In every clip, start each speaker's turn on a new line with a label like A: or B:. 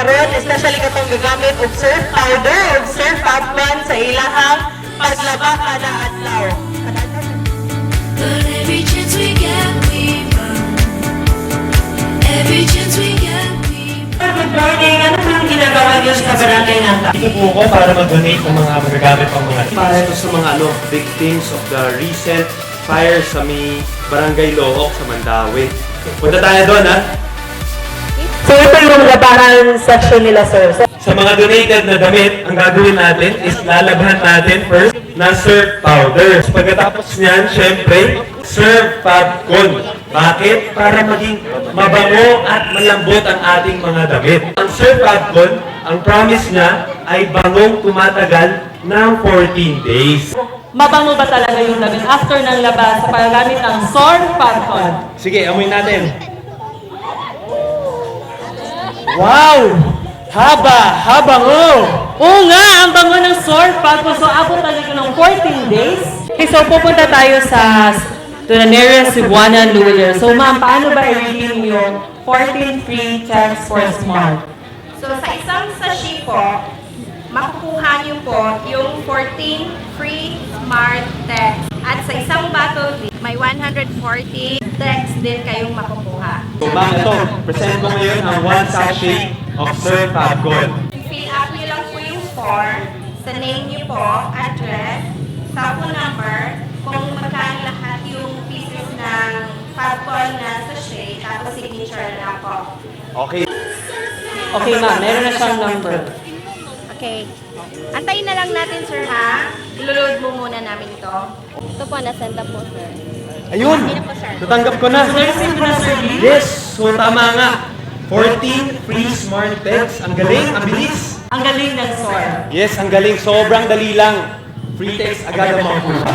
A: karon, especially katong gagamit og surf powder og surf pabban sa ilahang paglaba kada adlaw.
B: But every chance we get, we run. Every chance we get, we run.
A: Good morning! Ano ang ginagawa niyo sa barangay natin?
C: Ito po ko para mag-donate ng mga magagamit pang mga para ito sa mga victims of the recent fire sa may Barangay Look sa Mandawi. Punta tayo doon, ha?
A: So ito yung labahan section nila, sir. So,
C: Sa mga donated na damit, ang gagawin natin is lalabhan natin first na surf powder. Pagkatapos niyan, syempre, surf popcorn. Bakit? Para maging mabango at malambot ang ating mga damit. Ang surf popcorn, ang promise niya ay bangong tumatagal ng 14 days.
D: Mabango ba talaga yung damit after ng labas sa paggamit ng surf popcorn?
C: Sige, amoy natin. Wow! Habango!
D: Oo nga, ang bango ng surf popcorn. So, abot talaga ng 14 days. Okay, so pupunta tayo to the nearest Cebuana Luder. So, ma'am, paano ba i-redeem yung 14 free checks for Smart?
E: So sa isang sachet po, makukuha niyo po yung 14 free smart text. At sa isang bottle, may 140 text din kayong makukuha.
C: So, ma'am, ito, present mo ngayon ang 1 sachet of surf popcorn.
E: Fill up niyo lang po yung form, sa name niyo po, address, sa phone number, kung magkano lahat yung pieces ng popcorn na sachet, tapos signature na po.
C: Okay.
D: Okay, ma'am, meron na siyang number.
E: Okay. Antayin na lang natin, sir, ha? Iloload mo muna namin ito. Ito po, nasend na po, sir.
C: Ayun! Natanggap ko na.
D: Nursing ko na, sir.
C: Yes! So, tama nga. 14 free smart text. Ang galing, ang bilis.
D: Ang galing ng surf.
C: Yes, ang galing. Sobrang dali lang. Free text agad ang makukuha.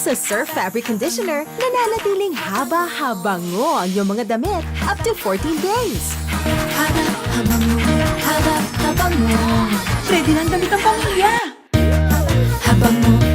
F: Sa Surf Fabric Conditioner, nananatiling haba-habango ang iyong mga damit up to 14 days.
B: Habango.
F: Pwede lang damit ang pamilya.
B: Habango.